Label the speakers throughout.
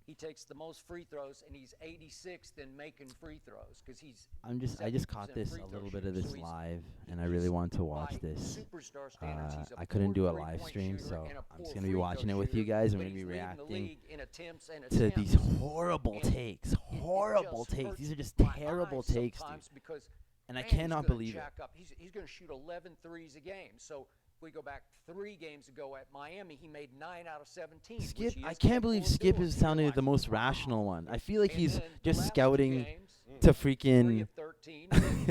Speaker 1: he takes the most free throws, and he's 86th in making free throws because he's.
Speaker 2: I just caught this a little bit of this live, and I really wanted to watch this. I couldn't do a live stream, so I'm just gonna be watching it with you guys. I'm gonna be reacting to these horrible takes. Horrible takes. These are just terrible takes, dude. And I cannot believe it.
Speaker 1: He's going to shoot 11 threes a game. So if we go back 3 games ago at Miami, he made 9 out of 17.
Speaker 2: Skip, I can't believe Skip is sounding the most rational one. I feel like he's just scouting to freaking.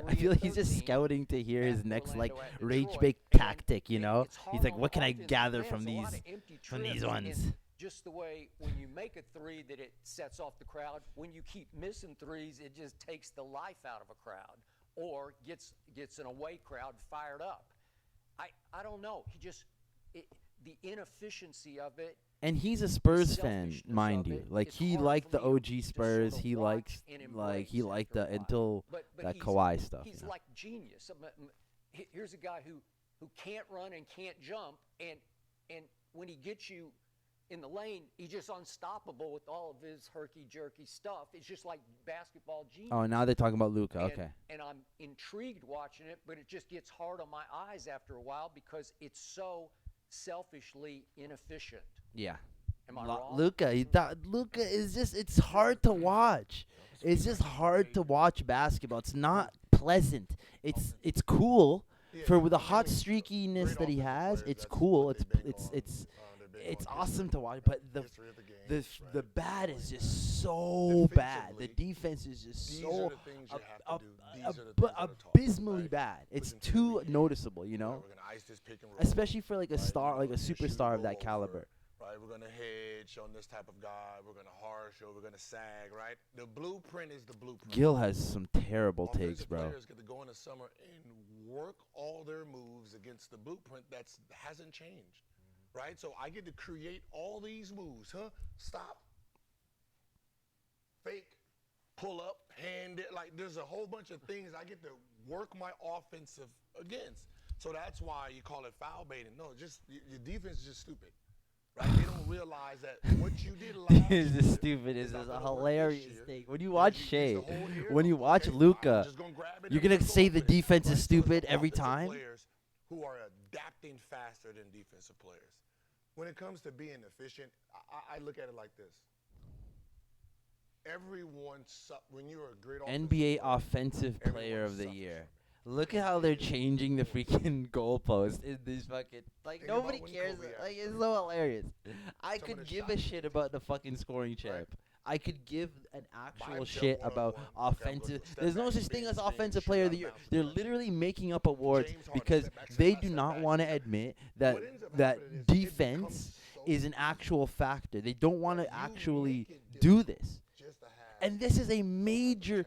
Speaker 2: I feel like he's just scouting to hear his next like rage bait tactic. You know, he's like, what can I gather from these ones?
Speaker 1: Just the way when you make a 3 that it sets off the crowd. When you keep missing threes, it just takes the life out of a crowd. Or gets an away crowd fired up. I don't know. The inefficiency of it.
Speaker 2: And he's a Spurs fan, mind you. Like he liked the OG Spurs. He liked the until that Kawhi stuff.
Speaker 1: He's like genius. Here's a guy who can't run and can't jump, and when he gets you in the lane, he's just unstoppable with all of his herky-jerky stuff. It's just like basketball genius.
Speaker 2: Oh, now they're talking about Luka. Okay.
Speaker 1: And I'm intrigued watching it, but it just gets hard on my eyes after a while because it's so selfishly inefficient.
Speaker 2: Yeah.
Speaker 1: Am I wrong?
Speaker 2: Luka is just, it's hard to watch. It's just hard to watch basketball. It's not pleasant. It's cool for the hot streakiness that he has. It's cool. It's awesome to watch, but the bad is just so bad. The defense is just so abysmally bad. It's too noticeable, you know, especially for like a star, like a superstar of that caliber.
Speaker 3: Right, we're gonna hedge on this type of guy. We're gonna harsh, or we're gonna sag. Right, the blueprint is the blueprint.
Speaker 2: Gil has some terrible takes, bro.
Speaker 3: Players get to go in the summer and work all their moves against the blueprint that hasn't changed. Right, so I get to create all these moves, Stop, fake, pull up, hand it. Like there's a whole bunch of things I get to work my offensive against. So that's why you call it foul baiting. No, just your defense is just stupid. Right? They don't realize that what you did last
Speaker 2: This is stupid. This is a hilarious thing. When you watch Shea, when you watch Luka, you're gonna say the defense is stupid every time.
Speaker 3: Who are adapting faster than defensive players. When it comes to being efficient, I look at it like this. When you're a great
Speaker 2: NBA Offensive Player of the Year. Look at how they're changing the freaking goalpost in this fucking. Like, nobody cares. Like, it's so hilarious. I could give a shit about the fucking scoring champ. I could give an actual shit about offensive. There's no such thing as Offensive Player of the Year. They're literally making up awards because they do not want to admit that defense is an actual factor. They don't want to actually do this. And this is a major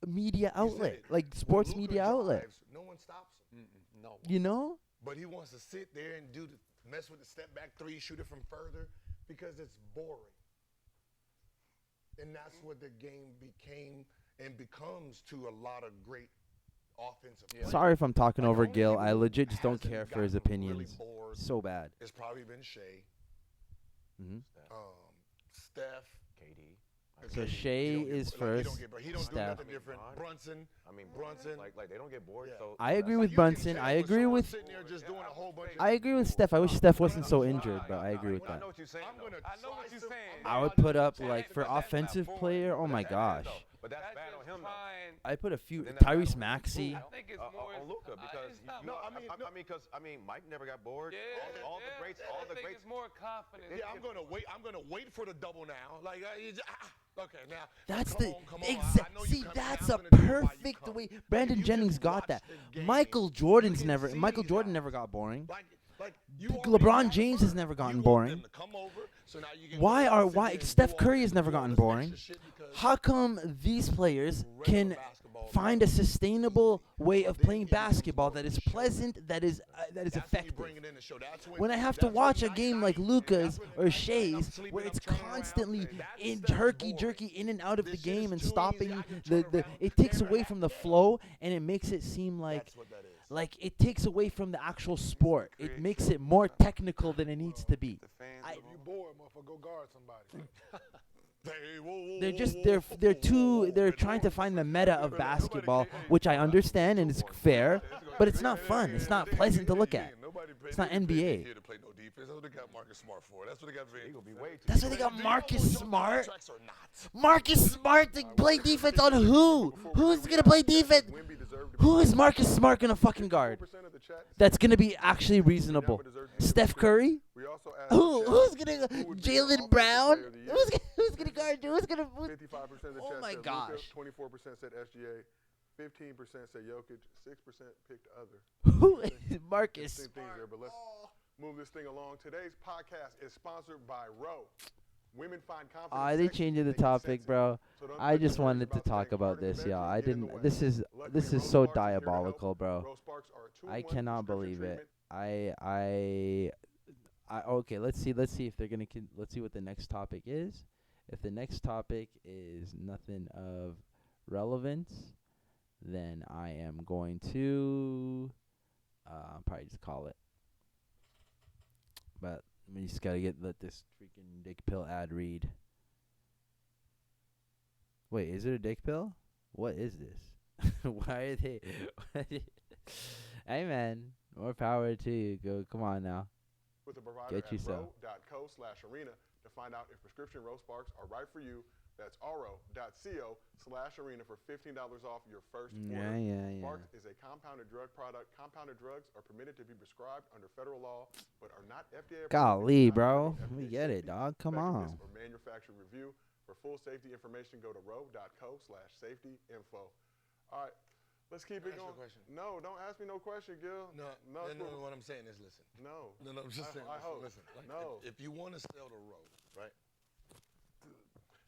Speaker 2: media outlet, like sports media outlet.
Speaker 3: No one stops him.
Speaker 1: No.
Speaker 2: You know?
Speaker 3: But he wants to sit there and mess with the step back 3, shoot it from further because it's boring. And that's what the game became and becomes to a lot of great offensive players.
Speaker 2: Sorry if I'm talking over Gil. I legit just don't care for his opinions.
Speaker 3: Really
Speaker 2: so bad.
Speaker 3: It's probably been Shea. Steph.
Speaker 4: KD.
Speaker 2: So Shea is first.
Speaker 3: He don't do
Speaker 2: Steph.
Speaker 3: nothing different. Brunson.
Speaker 4: Like they don't get bored.
Speaker 3: Yeah.
Speaker 4: So
Speaker 2: I agree with Brunson. I agree with.
Speaker 3: Sitting there just doing a whole bunch of
Speaker 2: I agree with Steph. I wish Steph wasn't so injured, but I agree with
Speaker 4: I
Speaker 2: that.
Speaker 4: know what you're saying.
Speaker 5: I know what you're saying.
Speaker 2: I would put up like for offensive player. Oh my gosh.
Speaker 4: But that's bad on him though.
Speaker 2: I put a few.
Speaker 4: Then that's
Speaker 2: Tyrese
Speaker 4: bad on
Speaker 2: Maxey.
Speaker 5: I think it's more
Speaker 4: on Luka because I mean Mike never got bored. All the greats.
Speaker 5: I think it's more confidence.
Speaker 3: Yeah, I'm gonna wait for the double now. Like, okay, now.
Speaker 2: That's
Speaker 3: come
Speaker 2: the
Speaker 3: on, come on.
Speaker 2: exact.
Speaker 3: I know you
Speaker 2: See,
Speaker 3: coming.
Speaker 2: that's
Speaker 3: I'm
Speaker 2: a
Speaker 3: gonna do it while you
Speaker 2: perfect
Speaker 3: come.
Speaker 2: way.
Speaker 3: Like,
Speaker 2: Brandon
Speaker 3: you
Speaker 2: Jennings
Speaker 3: just
Speaker 2: got
Speaker 3: watch
Speaker 2: that.
Speaker 3: the game.
Speaker 2: Michael
Speaker 3: You
Speaker 2: Jordan's
Speaker 3: can
Speaker 2: never.
Speaker 3: see
Speaker 2: Michael
Speaker 3: these
Speaker 2: Jordan
Speaker 3: guys.
Speaker 2: never got boring.
Speaker 3: Like you
Speaker 2: LeBron James has never gotten boring. Why Steph Curry has never gotten boring? How come these players can find a sustainable way of playing basketball that is pleasant, that is effective? When I have to watch a game like Luka's or Shea's, where it's constantly jerky in and out of the game and stopping it takes away from the flow and it makes it seem like Like, it takes away from the actual sport. It makes it more technical than it needs to be.
Speaker 4: The fans
Speaker 2: I-
Speaker 3: If you bored, motherfucker, go guard somebody.
Speaker 2: They're trying to find the meta of basketball, which I understand and it's fair, but it's not fun. It's not pleasant to look at. It's not NBA.
Speaker 3: Here to play no defense. That's what they got Marcus Smart for. That's what they got.
Speaker 4: He gonna be way too.
Speaker 2: That's why they got Marcus Smart.
Speaker 3: Contracts or not.
Speaker 2: Marcus Smart to play defense on who? Who's gonna play defense? Who is Marcus Smart gonna fucking guard? That's gonna be actually reasonable. Steph Curry?
Speaker 4: We also asked
Speaker 2: Who's gonna
Speaker 4: who would be
Speaker 2: Jalen
Speaker 4: offensive
Speaker 2: Brown?
Speaker 4: player of the year?
Speaker 2: Who's gonna guard? Who's gonna?
Speaker 4: 55% of the
Speaker 2: Oh
Speaker 4: chat
Speaker 2: my
Speaker 4: said
Speaker 2: gosh.
Speaker 4: Luka, 24% said SGA, 15% said Jokic, 6% picked other.
Speaker 2: Who is Marcus
Speaker 4: Interesting things there,
Speaker 2: Smart?
Speaker 4: but let's move this thing along. Today's podcast is sponsored by Row. Women find confidence.
Speaker 2: They
Speaker 4: sexy,
Speaker 2: changed the
Speaker 4: making
Speaker 2: topic,
Speaker 4: sense.
Speaker 2: bro.
Speaker 4: So don't
Speaker 2: I
Speaker 4: let
Speaker 2: just
Speaker 4: your worries
Speaker 2: wanted to
Speaker 4: about
Speaker 2: talk
Speaker 4: staying
Speaker 2: about
Speaker 4: hard in
Speaker 2: this,
Speaker 4: the
Speaker 2: y'all. I
Speaker 4: bedroom get in the
Speaker 2: didn't.
Speaker 4: way.
Speaker 2: This is
Speaker 4: Luckily,
Speaker 2: so
Speaker 4: Rose Sparks is here to help.
Speaker 2: diabolical, bro.
Speaker 4: Rose Sparks are a
Speaker 2: I
Speaker 4: 2-in-1
Speaker 2: cannot
Speaker 4: prescription
Speaker 2: believe it.
Speaker 4: treatment.
Speaker 2: Okay, let's see if they're gonna let's see what the next topic is. If the next topic is nothing of relevance, then I am going to probably just call it. But we just gotta let this freaking dick pill ad read. Wait, is it a dick pill? What is this? Why are they? Hey man, more power to you. Go, come on now.
Speaker 4: With a provider
Speaker 2: Get
Speaker 4: at
Speaker 2: you some.
Speaker 4: ro.co/arena to find out if prescription Rose Sparks are right for you. That's ro.co/arena for $15 off your first order.
Speaker 2: Yeah.
Speaker 4: Sparks is a compounded drug product. Compounded drugs are permitted to be prescribed under federal law, but are not FDA approved.
Speaker 2: Golly,
Speaker 4: Not
Speaker 2: bro.
Speaker 4: FDA
Speaker 2: We get it,
Speaker 4: safety,
Speaker 2: dog. Come
Speaker 4: effectiveness,
Speaker 2: on.
Speaker 4: Or manufacturer review. For full safety information, go to ro.co/safety info. All right. Let's keep it
Speaker 3: Ask you a
Speaker 4: going.
Speaker 3: question.
Speaker 4: No, don't ask me no question, Gil.
Speaker 3: No, what I'm saying is, listen.
Speaker 4: No.
Speaker 3: I'm just saying.
Speaker 4: I hope.
Speaker 3: Listen. Like,
Speaker 4: No.
Speaker 3: If you want to sell the road, right?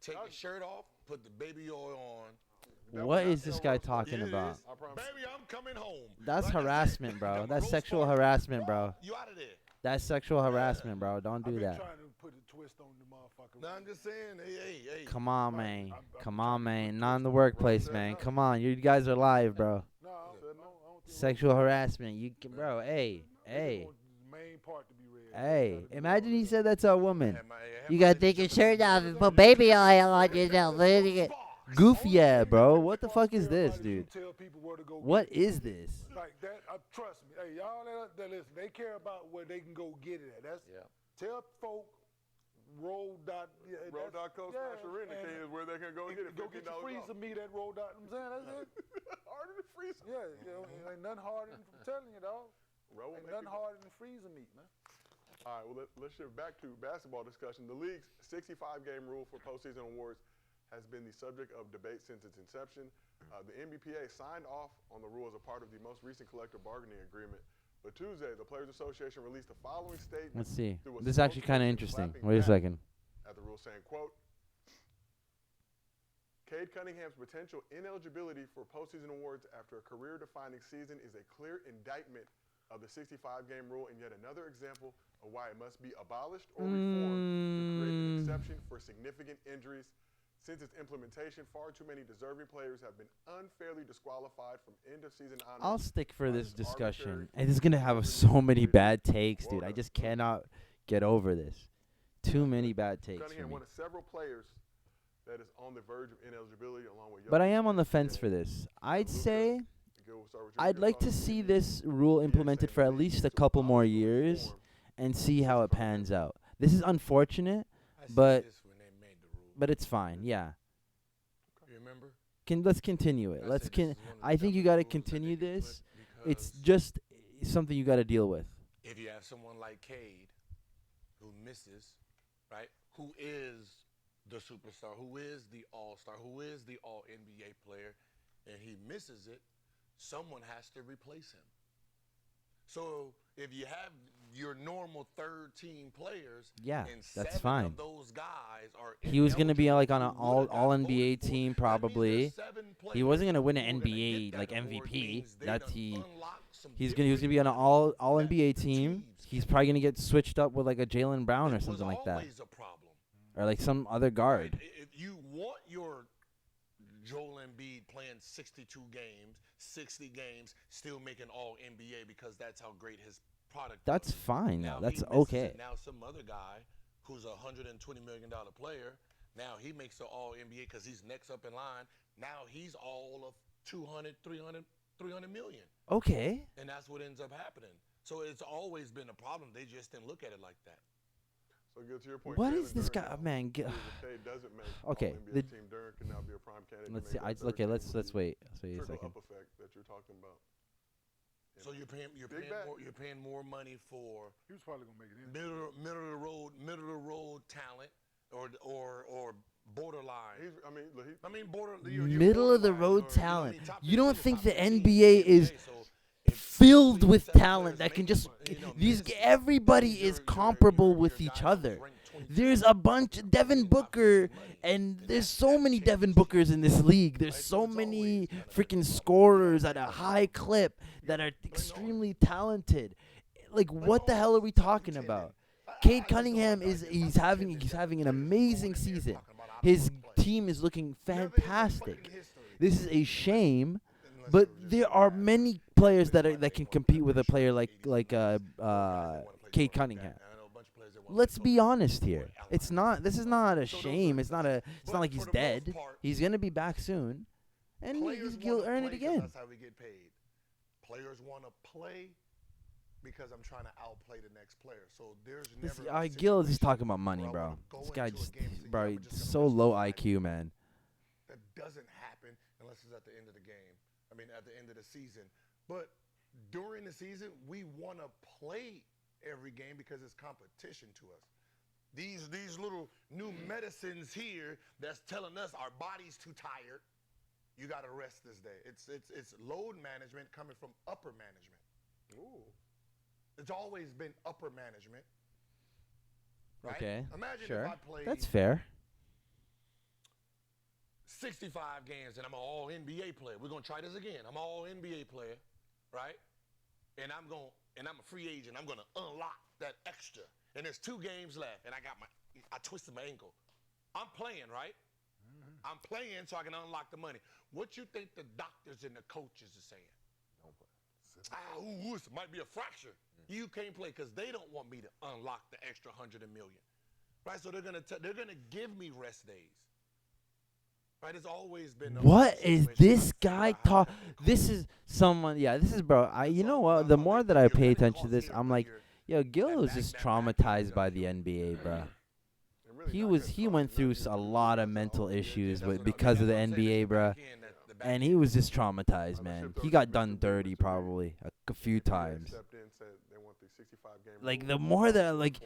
Speaker 3: Take your shirt off, put the baby oil on.
Speaker 2: What is this guy talking
Speaker 3: Yeah, it
Speaker 2: about?
Speaker 3: is. Baby, I'm coming home.
Speaker 2: That's
Speaker 3: Right?
Speaker 2: harassment,
Speaker 3: it.
Speaker 2: bro.
Speaker 3: You got
Speaker 2: That's
Speaker 3: Rose
Speaker 2: sexual
Speaker 3: Sparks.
Speaker 2: harassment, bro.
Speaker 3: You out of there.
Speaker 2: That's sexual harassment, bro. Don't do that.
Speaker 3: trying to put a twist on the motherfucker. No, I'm just saying. Hey.
Speaker 2: Come on, man.
Speaker 3: I'm
Speaker 2: Come
Speaker 3: trying
Speaker 2: on,
Speaker 3: to
Speaker 2: man.
Speaker 3: put
Speaker 2: Not in the
Speaker 3: twist on
Speaker 2: workplace,
Speaker 3: Rose.
Speaker 2: man. Come on. You guys are live, bro.
Speaker 3: No, I don't think
Speaker 2: Sexual harassment. Bro, hey.
Speaker 3: the main part to be read.
Speaker 2: Hey. Imagine he said that to a woman.
Speaker 3: Have my- have
Speaker 2: You
Speaker 3: my
Speaker 2: gotta take your shirt off and put baby oil on yourself. Goofy, yeah, bro. What the fuck is this, dude?
Speaker 3: Tell people where to go
Speaker 2: What
Speaker 3: get it.
Speaker 2: is this?
Speaker 3: Like that? Trust me. Hey, y'all that listen, they care about where they can go get it at. That's tell folk
Speaker 4: Row.co/arena is where they can go get it.
Speaker 3: Go get your freezer meat at roll. I'm saying that's it.
Speaker 4: Harder than freezer.
Speaker 3: Yeah, ain't nothing harder than I'm telling you, dog.
Speaker 4: Row
Speaker 3: Ain't
Speaker 4: make
Speaker 3: nothing
Speaker 4: it-
Speaker 3: harder than freezer meat, man.
Speaker 4: All right, well, let's shift back to basketball discussion. The league's 65-game rule for postseason awards has been the subject of debate since its inception. The NBPA signed off on the rule as a part of the most recent collective bargaining agreement. But Tuesday, the Players Association released the following statement.
Speaker 2: Let's see.
Speaker 4: through a
Speaker 2: This is actually kind of
Speaker 4: spokesperson
Speaker 2: interesting.
Speaker 4: clapping
Speaker 2: Wait a
Speaker 4: back
Speaker 2: second.
Speaker 4: At the rule saying, quote, Cade Cunningham's potential ineligibility for postseason awards after a career-defining season is a clear indictment of the 65-game rule and yet another example of why it must be abolished or reformed to create an exception for significant injuries. Since its implementation, far too many deserving players have been unfairly disqualified from end-of-season honors.
Speaker 2: I'll stick for
Speaker 4: by
Speaker 2: this
Speaker 4: this
Speaker 2: discussion.
Speaker 4: arbitrary
Speaker 2: And it's going to have so many bad takes, dude. I
Speaker 4: Whoa,
Speaker 2: just cannot get over this. Too many bad takes for
Speaker 4: Cunningham,
Speaker 2: me.
Speaker 4: one of several players that is on the verge of ineligibility along with
Speaker 2: But I
Speaker 4: Jokic
Speaker 2: am on the
Speaker 4: and
Speaker 2: fence for this. I'd
Speaker 4: Luka.
Speaker 2: say
Speaker 4: Gil, we'll start with you.
Speaker 2: I'd
Speaker 4: Your
Speaker 2: like to
Speaker 4: thoughts?
Speaker 2: see this rule implemented for at least a couple more years and see how it pans out. This is unfortunate,
Speaker 3: I see
Speaker 2: But-
Speaker 3: this when they made the rule.
Speaker 2: but it's fine. Yeah.
Speaker 3: You remember?
Speaker 2: Let's continue it.
Speaker 3: I
Speaker 2: Let's
Speaker 3: said this is one of the
Speaker 2: I think you
Speaker 3: dumbest
Speaker 2: got to
Speaker 3: rules that
Speaker 2: continue
Speaker 3: they could
Speaker 2: this.
Speaker 3: put
Speaker 2: It's
Speaker 3: because
Speaker 2: just something you got to deal with.
Speaker 3: if you have someone like Cade who misses, right? Who is the superstar? Who is the all-star? Who is the all-NBA player? And he misses it, someone has to replace him. So if you have your normal third-team players,
Speaker 2: Yeah,
Speaker 3: and
Speaker 2: that's
Speaker 3: 7
Speaker 2: fine.
Speaker 3: of those guys are
Speaker 2: He was going to be like on an
Speaker 3: ineligible, who would've got
Speaker 2: all
Speaker 3: voted
Speaker 2: NBA
Speaker 3: for,
Speaker 2: team
Speaker 3: that means
Speaker 2: probably.
Speaker 3: there's 7
Speaker 2: He
Speaker 3: players
Speaker 2: wasn't going to win
Speaker 3: who are
Speaker 2: an
Speaker 3: gonna
Speaker 2: NBA
Speaker 3: get
Speaker 2: like
Speaker 3: that award,
Speaker 2: MVP.
Speaker 3: means they
Speaker 2: That's
Speaker 3: done
Speaker 2: he.
Speaker 3: unlocked some
Speaker 2: He was going to be on an
Speaker 3: different
Speaker 2: all
Speaker 3: that
Speaker 2: NBA
Speaker 3: the
Speaker 2: team.
Speaker 3: teams
Speaker 2: He's
Speaker 3: can
Speaker 2: probably going to get switched up with like a Jalen Brown or
Speaker 3: It was
Speaker 2: something like that,
Speaker 3: always a problem.
Speaker 2: or like some other guard.
Speaker 3: Right? If you want your Joel Embiid playing 62 games, 60 games, still making all NBA because that's how great his product
Speaker 2: That's
Speaker 3: was.
Speaker 2: fine.
Speaker 3: Now
Speaker 2: That's
Speaker 3: he misses
Speaker 2: okay.
Speaker 3: it. Now some other guy who's a $120 million player, now he makes the all NBA because he's next up in line. Now he's all of 200, 300 million.
Speaker 2: Okay.
Speaker 3: And that's what ends up happening. So it's always been a problem. They just didn't look at it like that.
Speaker 4: So good to your point.
Speaker 2: What
Speaker 4: Jalen
Speaker 2: is this
Speaker 4: Duren
Speaker 2: guy,
Speaker 4: now,
Speaker 2: man?
Speaker 4: who is a K, doesn't make
Speaker 2: Okay,
Speaker 4: All-NBA
Speaker 2: the-
Speaker 4: team. Duren can now be a prime candidate. to
Speaker 2: Let's
Speaker 4: make
Speaker 2: see.
Speaker 4: that third
Speaker 2: Okay.
Speaker 4: team
Speaker 2: Let's
Speaker 4: with the
Speaker 2: wait. Let's wait a
Speaker 4: trickle
Speaker 2: second.
Speaker 4: up effect that you're talking about.
Speaker 3: So you're
Speaker 4: Big bet.
Speaker 3: paying more money for
Speaker 6: He was probably gonna make it in.
Speaker 3: middle of the road talent or borderline.
Speaker 4: Look,
Speaker 3: You're
Speaker 2: Middle of the
Speaker 3: borderline,
Speaker 2: road
Speaker 3: or,
Speaker 2: talent.
Speaker 3: top
Speaker 2: You don't
Speaker 3: 15,
Speaker 2: think
Speaker 3: top
Speaker 2: the
Speaker 3: 15
Speaker 2: NBA is
Speaker 3: so if
Speaker 2: filled
Speaker 3: 6,
Speaker 2: with
Speaker 3: 7
Speaker 2: talent
Speaker 3: players
Speaker 2: that can
Speaker 3: make
Speaker 2: just
Speaker 3: it,
Speaker 2: these
Speaker 3: miss,
Speaker 2: everybody
Speaker 3: then
Speaker 2: is
Speaker 3: you're
Speaker 2: comparable
Speaker 3: your
Speaker 2: with
Speaker 3: guy
Speaker 2: each
Speaker 3: who's
Speaker 2: other.
Speaker 3: ranked 22
Speaker 2: There's a bunch of Devin
Speaker 3: top 15
Speaker 2: Booker,
Speaker 3: money.
Speaker 2: and there's
Speaker 3: that-
Speaker 2: so
Speaker 3: that
Speaker 2: many
Speaker 3: changes.
Speaker 2: Devin Bookers in this league. There's
Speaker 3: Right,
Speaker 2: so
Speaker 3: so it's
Speaker 2: many
Speaker 3: always gonna be a
Speaker 2: freaking
Speaker 3: problem.
Speaker 2: scorers at a high clip that are extremely talented. Like, what the hell are we talking about? Cade Cunningham he's having an amazing season. His team is looking fantastic. This is a shame, but there are many players that can compete with a player like Cade Cunningham. Let's be honest here. This is not a shame. It's not like he's dead. He's gonna be back soon, and he'll earn it again.
Speaker 3: That's how we get paid. Players want to play because I'm trying to outplay the next player. So there's
Speaker 2: This
Speaker 3: never a
Speaker 2: Gills is
Speaker 3: situation
Speaker 2: talking about money,
Speaker 3: where I
Speaker 2: bro.
Speaker 3: wanna go
Speaker 2: This guy
Speaker 3: into a
Speaker 2: just,
Speaker 3: game and say,
Speaker 2: bro,
Speaker 3: yeah, I'm
Speaker 2: he's
Speaker 3: just
Speaker 2: so
Speaker 3: gonna
Speaker 2: low
Speaker 3: rest my
Speaker 2: IQ, man.
Speaker 3: That doesn't happen unless it's at the end of the game. I mean, at the end of the season. But during the season, we want to play every game because it's competition to us. These little new medicines here that's telling us our body's too tired. You got to rest this day. It's load management coming from upper management.
Speaker 4: Ooh.
Speaker 3: It's always been upper management. Right?
Speaker 2: Okay,
Speaker 3: Imagine
Speaker 2: sure.
Speaker 3: if I played
Speaker 2: That's fair.
Speaker 3: 65 games and I'm an all NBA player. We're gonna try this again. I'm an all NBA player, right? And I'm a free agent. I'm gonna unlock that extra. And there's 2 games left, and I twisted my ankle. I'm playing, right? I'm playing so I can unlock the money. What you think the doctors and the coaches are saying?
Speaker 4: Don't play.
Speaker 3: This might be a fracture. You can't play because they don't want me to unlock the extra 100 million, right? So they're gonna give me rest days. Right, it's always been.
Speaker 2: What is this guy talk? This is someone. Yeah, this is bro. You know what? The more that I pay attention to this, I'm like, yo, Gil is just traumatized by the NBA, bro. He went through a lot of mental issues because of the NBA, bro. And he was just traumatized, man. He got done dirty probably a few times. Like, the more that, like,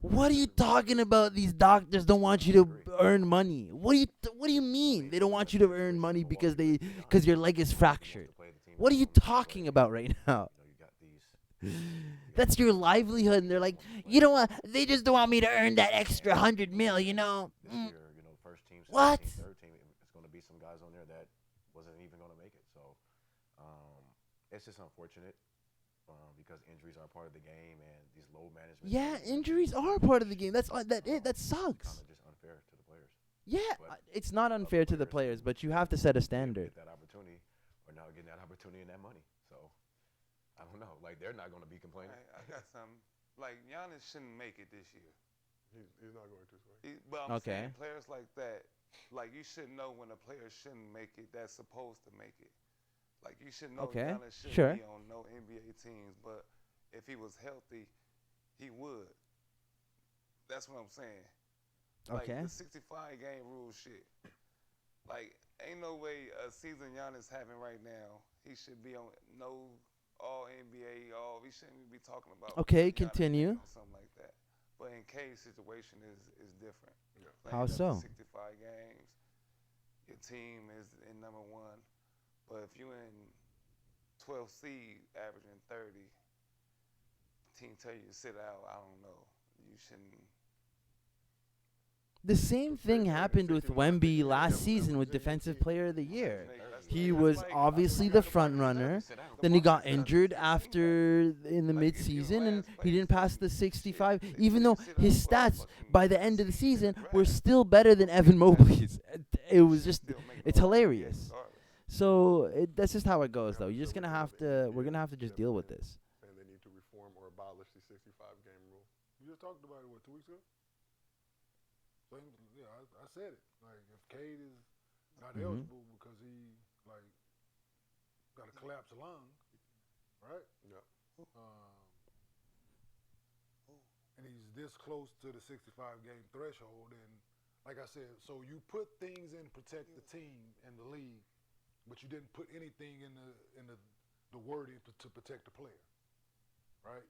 Speaker 2: what are you talking about? These doctors don't want you to earn money. What do you mean? They don't want you to earn money because your leg is fractured. What are you talking about right now? That's your livelihood, and they're like, you know what? They just don't want me to earn that extra 100 mil, you know?
Speaker 7: This year, first team, second
Speaker 2: What?
Speaker 7: team, third team, it's going to be some guys on there that wasn't even going to make it. So it's just unfortunate because injuries are part of the game and these load management.
Speaker 2: Yeah,
Speaker 7: things,
Speaker 2: injuries are part of the game. That sucks.
Speaker 7: Kind of just unfair to the players.
Speaker 2: Yeah,
Speaker 7: But
Speaker 2: it's not unfair to the players, but you have to set a standard.
Speaker 7: Get that opportunity, or now getting that opportunity and that money. So I don't know. Like, they're not going to be complaining.
Speaker 5: I got something. Like, Giannis shouldn't make it this year.
Speaker 4: He's not going to. So.
Speaker 5: But I'm
Speaker 2: Okay.
Speaker 5: saying players like that, like, you should know when a player shouldn't make it that's supposed to make it. Like, you should know
Speaker 2: Okay,
Speaker 5: Giannis shouldn't
Speaker 2: sure.
Speaker 5: be on no NBA teams, but if he was healthy, he would. That's what I'm saying. Like,
Speaker 2: Okay.
Speaker 5: the 65-game rule shit. Like, ain't no way a season Giannis having right now, he should be on no all-NBA, he shouldn't even be talking about.
Speaker 2: Okay,
Speaker 5: Giannis being
Speaker 2: continue.
Speaker 5: on something like that. But in K's situation is different.
Speaker 4: Yeah.
Speaker 5: Like,
Speaker 2: How
Speaker 5: he
Speaker 2: so?
Speaker 5: does 65 games. Your team is in number 1. But if you in 12 seed averaging 30, team tell you to sit out, I don't know. You shouldn't.
Speaker 2: The same thing happened with Wemby last season with Defensive Player of the Year. He was obviously the front runner. Then he got injured after in the midseason, and he didn't pass the 65. Even though his stats by the end of the season were still better than Evan Mobley's, it was just It's hilarious.
Speaker 5: regardless.
Speaker 2: So that's just how it goes, though. You're just gonna have to. We're gonna have to just deal with this.
Speaker 4: Saying they need to reform or abolish the 65-game rule.
Speaker 6: We just talked about it, 2 weeks ago? Same, yeah, I said it. Like, if Cade is not eligible because he, like, got a collapsed lung, right?
Speaker 4: Yep.
Speaker 6: And he's this close to the 65-game threshold, and like I said, so you put things in to protect the team and the league, but you didn't put anything in the wording to protect the player, right?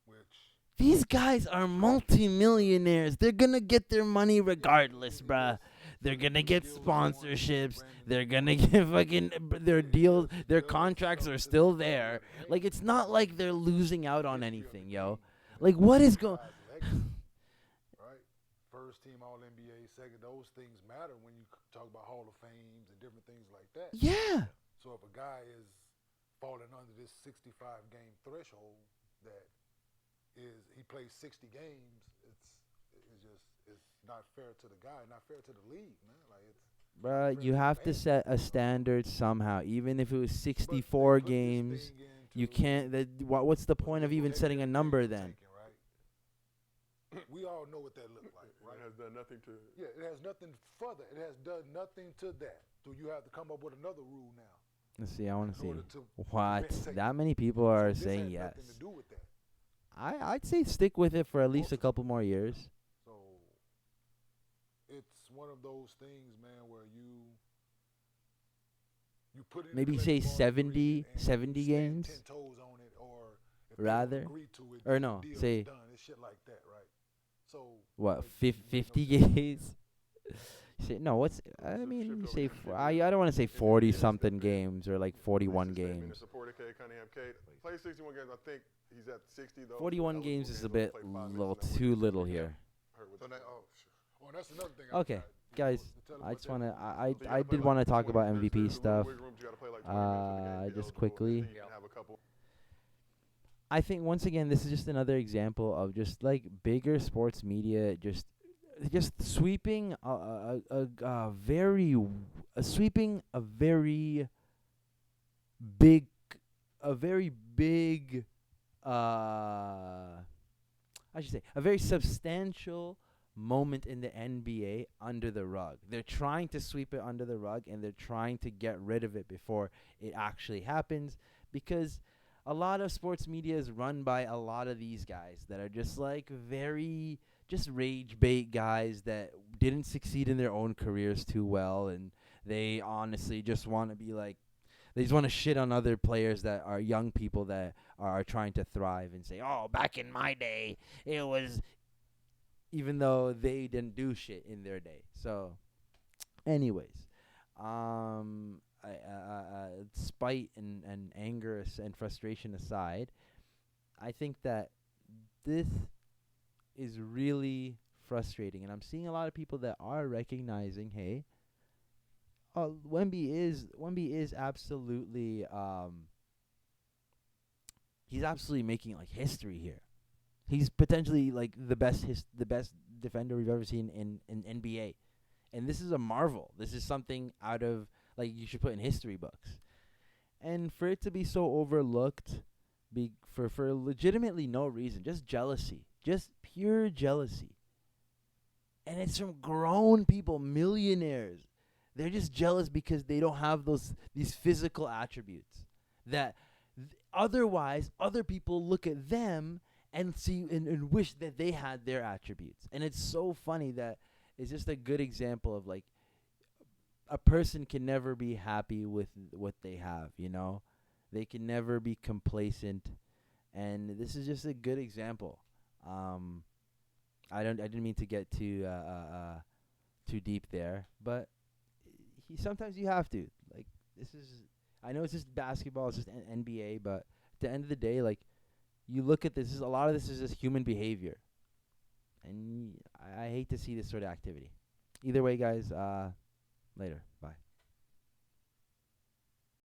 Speaker 6: Which
Speaker 2: These guys are multimillionaires. They're gonna get their money regardless, bruh. They're gonna get sponsorships. They're gonna get fucking their deals. Their contracts are still there. Like, it's not like they're losing out on anything, yo. Like, what is going?
Speaker 6: right? First team All NBA, second. Those things matter when you talk about Hall of Fames and different things like that.
Speaker 2: Yeah.
Speaker 6: So if a guy is falling under this 65-game threshold, that is, he plays 60 games. It's not fair to the guy, not fair to the league, man. Like, it's.
Speaker 2: Bruh, you have to set a standard somehow. Even if it was 64 games, you can't. What's the point of even setting a number then?
Speaker 6: We all know what that looked like, right?
Speaker 4: It has done nothing to.
Speaker 6: Yeah, it has nothing further. It has done nothing to that. So you have to come up with another rule now.
Speaker 2: Let's see. I want to see.
Speaker 6: order to
Speaker 2: What?
Speaker 6: prevent
Speaker 2: That many people are
Speaker 6: This
Speaker 2: saying
Speaker 6: has
Speaker 2: yes.
Speaker 6: nothing to do with that.
Speaker 2: I'd say stick with it for at least a couple more years.
Speaker 6: So it's one of those things, man, where you put it in
Speaker 2: Maybe
Speaker 6: the
Speaker 2: say
Speaker 6: collective
Speaker 2: 70
Speaker 6: bargaining agreement and
Speaker 2: 70
Speaker 6: stand
Speaker 2: games?
Speaker 6: 10 toes on it, or if they
Speaker 2: Rather.
Speaker 6: don't agree to it,
Speaker 2: Or
Speaker 6: the
Speaker 2: no,
Speaker 6: deal is
Speaker 2: say-
Speaker 6: done. It's shit like that, right? So
Speaker 2: What?
Speaker 6: like, it make no
Speaker 2: 50
Speaker 6: sense.
Speaker 2: games? Say no. What's? I mean,
Speaker 4: shift
Speaker 2: you
Speaker 4: over
Speaker 2: say.
Speaker 4: to
Speaker 2: I don't want to say 40 something games or like 41
Speaker 4: Statement
Speaker 2: games.
Speaker 4: in support of Cade Cunningham. Cade played 61 games. I think he's at 60 though.
Speaker 2: 41
Speaker 4: Eligible
Speaker 2: games is a
Speaker 4: only
Speaker 2: bit
Speaker 4: played 5 minutes,
Speaker 2: little
Speaker 4: and that
Speaker 2: too
Speaker 4: was-
Speaker 2: little here.
Speaker 4: Hurt with
Speaker 6: So
Speaker 4: the
Speaker 6: that,
Speaker 4: foul.
Speaker 6: oh, that's another thing. I
Speaker 2: Okay,
Speaker 6: forgot,
Speaker 2: guys.
Speaker 6: to tell them
Speaker 2: I
Speaker 6: what
Speaker 2: just
Speaker 6: that
Speaker 2: want to.
Speaker 6: was.
Speaker 2: I
Speaker 4: So you gotta
Speaker 2: did
Speaker 4: play
Speaker 2: want to
Speaker 4: like
Speaker 2: talk
Speaker 4: 20
Speaker 2: about
Speaker 4: there's
Speaker 2: MVP
Speaker 4: little
Speaker 2: stuff.
Speaker 4: wiggle rooms. You gotta play like 20 minutes of the game to be
Speaker 2: Just
Speaker 4: eligible,
Speaker 2: quickly.
Speaker 4: and then you can have a couple.
Speaker 2: I think once again this is just another example of just like bigger sports media just sweeping a very big I should say a very substantial moment in the NBA under the rug. They're trying to sweep it under the rug, and they're trying to get rid of it before it actually happens, because a lot of sports media is run by a lot of these guys that are just like very just rage bait guys that didn't succeed in their own careers too well, and they honestly just want to be like, they just want to shit on other players that are young people that are trying to thrive and say, oh, back in my day, it was, even though they didn't do shit in their day. So, anyways, spite and anger and frustration aside, I think that this is really frustrating, and I'm seeing a lot of people that are recognizing, hey, Wemby is absolutely he's absolutely making like history here. He's potentially like the best defender we've ever seen in NBA, and this is a marvel. This is something out of like you should put in history books, and for it to be so overlooked, for legitimately no reason, just jealousy, just pure jealousy, and it's from grown people, millionaires. They're just jealous because they don't have these physical attributes that otherwise other people look at them and see and wish that they had their attributes. And it's so funny that it's just a good example of like a person can never be happy with what they have, you know? They can never be complacent, and this is just a good example. I didn't mean to get too deep there, but sometimes you have to. Like, this is, I know it's just basketball, it's just NBA, but at the end of the day, like, you look at this, a lot of this is just human behavior. And I hate to see this sort of activity. Either way, guys, later. Bye.